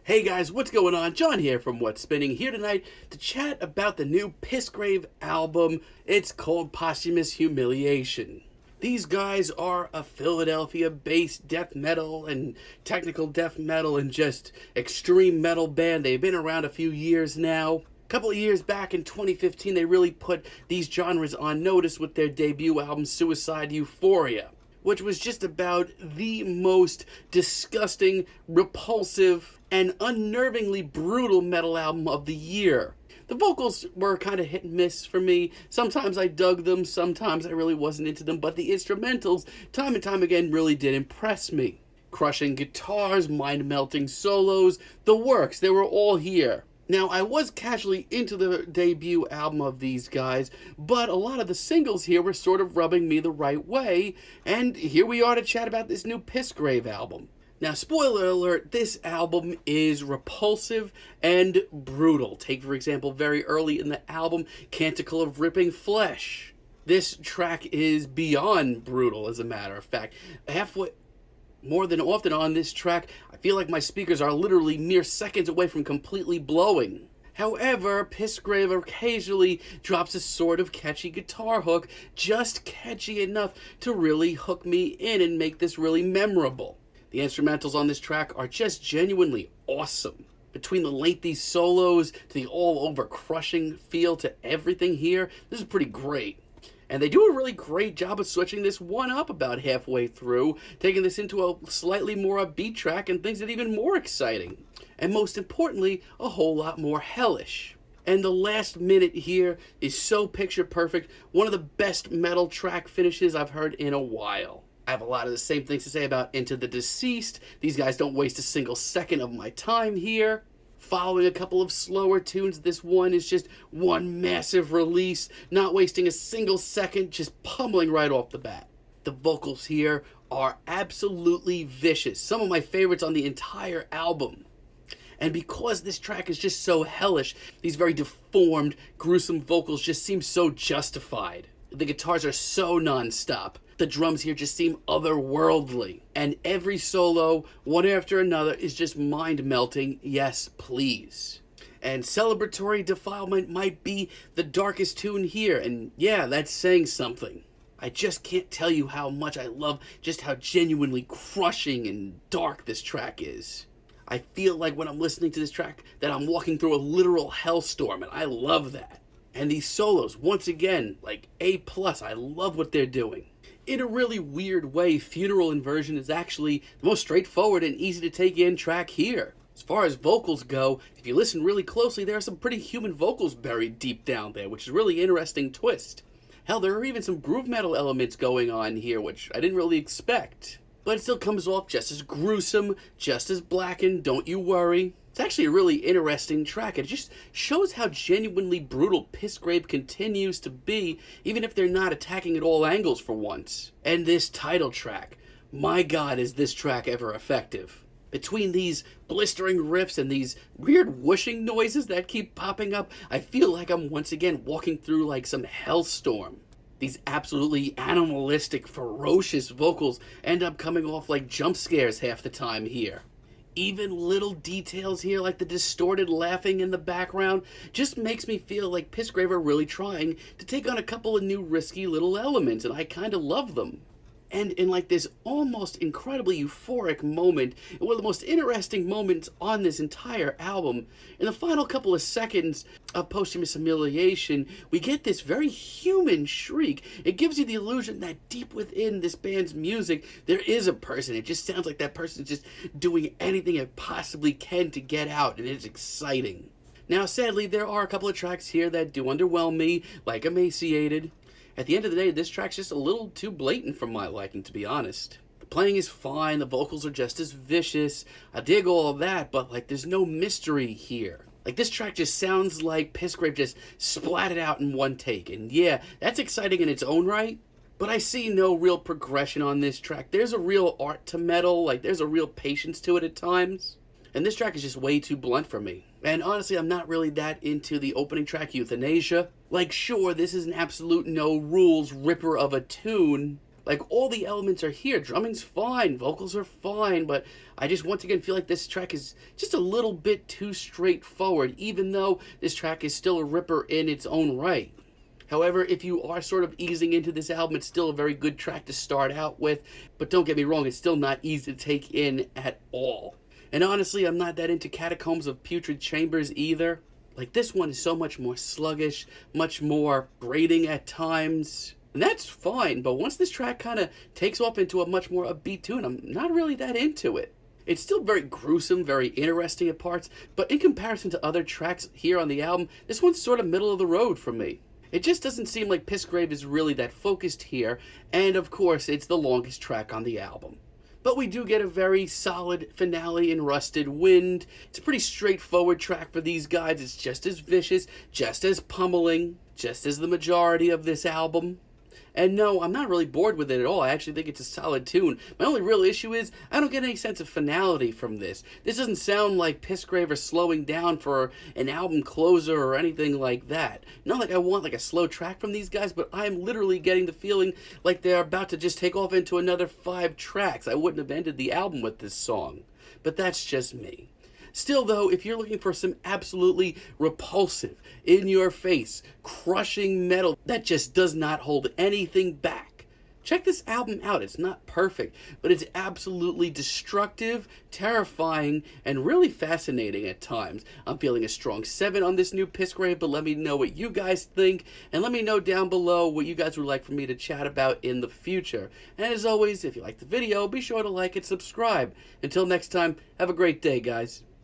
Hey guys, what's going on? John here from What's Spinning, here tonight to chat about the new Pissgrave album. It's called Posthumous Humiliation. These guys are a Philadelphia-based death metal and technical death metal and just extreme metal band. They've been around a few years now. A couple of years back in 2015, they really put these genres on notice with their debut album, Suicide Euphoria, which was just about the most disgusting, repulsive, and unnervingly brutal metal album of the year. The vocals were kind of hit and miss for me. Sometimes I dug them, sometimes I really wasn't into them, but the instrumentals, time and time again, really did impress me. Crushing guitars, mind-melting solos, the works, they were all here. Now, I was casually into the debut album of these guys, but a lot of the singles here were sort of rubbing me the right way, and here we are to chat about this new Pissgrave album. Now, spoiler alert, this album is repulsive and brutal. Take, for example, very early in the album, Canticle of Ripping Flesh. This track is beyond brutal, as a matter of fact. More than often on this track, I feel like my speakers are literally mere seconds away from completely blowing. However, Pissgrave occasionally drops a sort of catchy guitar hook, just catchy enough to really hook me in and make this really memorable. The instrumentals on this track are just genuinely awesome. Between the lengthy solos to the all-over crushing feel to everything here, this is pretty great. And they do a really great job of switching this one up about halfway through, taking this into a slightly more upbeat track and things that are even more exciting. And most importantly, a whole lot more hellish. And the last minute here is so picture perfect, one of the best metal track finishes I've heard in a while. I have a lot of the same things to say about Into the Deceased. These guys don't waste a single second of my time here. Following a couple of slower tunes, this one is just one massive release, not wasting a single second, just pummeling right off the bat. The vocals here are absolutely vicious, some of my favorites on the entire album. And because this track is just so hellish, these very deformed, gruesome vocals just seem so justified. The guitars are so non-stop. The drums here just seem otherworldly. And every solo, one after another, is just mind-melting, yes please. And Celebratory Defilement might be the darkest tune here, and yeah, that's saying something. I just can't tell you how much I love just how genuinely crushing and dark this track is. I feel like when I'm listening to this track that I'm walking through a literal hellstorm, and I love that. And these solos, once again, like A+, I love what they're doing. In a really weird way, Funeral Inversion is actually the most straightforward and easy to take in track here. As far as vocals go, if you listen really closely, there are some pretty human vocals buried deep down there, which is a really interesting twist. Hell, there are even some groove metal elements going on here, which I didn't really expect. But it still comes off just as gruesome, just as blackened, don't you worry. It's actually a really interesting track. It just shows how genuinely brutal Pissgrave continues to be, even if they're not attacking at all angles for once. And this title track, my god, is this track ever effective. Between these blistering riffs and these weird whooshing noises that keep popping up, I feel like I'm once again walking through like some hellstorm. These absolutely animalistic, ferocious vocals end up coming off like jump scares half the time here. Even little details here, like the distorted laughing in the background, just makes me feel like Pissgrave are really trying to take on a couple of new risky little elements, and I kind of love them. And in like this almost incredibly euphoric moment, and one of the most interesting moments on this entire album, in the final couple of seconds of Posthumous Humiliation, we get this very human shriek. It gives you the illusion that deep within this band's music, there is a person. It just sounds like that person's just doing anything it possibly can to get out, and it's exciting. Now, sadly, there are a couple of tracks here that do underwhelm me, like Emaciated. At the end of the day, this track's just a little too blatant for my liking, to be honest. The playing is fine, the vocals are just as vicious, I dig all of that, but like there's no mystery here. Like this track just sounds like Pissgrave just splatted out in one take, and yeah, that's exciting in its own right, but I see no real progression on this track. There's a real art to metal, like there's a real patience to it at times. And this track is just way too blunt for me. And honestly, I'm not really that into the opening track, Euthanasia. Like, sure, this is an absolute no-rules ripper of a tune. Like, all the elements are here. Drumming's fine, vocals are fine, but I just once again feel like this track is just a little bit too straightforward, even though this track is still a ripper in its own right. However, if you are sort of easing into this album, it's still a very good track to start out with, but don't get me wrong, it's still not easy to take in at all. And honestly, I'm not that into Catacombs of Putrid Chambers either. Like, this one is so much more sluggish, much more grating at times. And that's fine, but once this track kind of takes off into a much more upbeat tune, I'm not really that into it. It's still very gruesome, very interesting at parts, but in comparison to other tracks here on the album, this one's sort of middle of the road for me. It just doesn't seem like Pissgrave is really that focused here, and of course, it's the longest track on the album. But we do get a very solid finale in Rusted Wind. It's a pretty straightforward track for these guys. It's just as vicious, just as pummeling, just as the majority of this album. And no, I'm not really bored with it at all. I actually think it's a solid tune. My only real issue is I don't get any sense of finality from this. This doesn't sound like Pissgrave are slowing down for an album closer or anything like that. Not like I want like a slow track from these guys, but I'm literally getting the feeling like they're about to just take off into another 5 tracks. I wouldn't have ended the album with this song. But that's just me. Still, though, if you're looking for some absolutely repulsive, in-your-face, crushing metal that just does not hold anything back, check this album out. It's not perfect, but it's absolutely destructive, terrifying, and really fascinating at times. I'm feeling a strong 7 on this new Pissgrave, but let me know what you guys think, and let me know down below what you guys would like for me to chat about in the future. And as always, if you liked the video, be sure to like and subscribe. Until next time, have a great day, guys.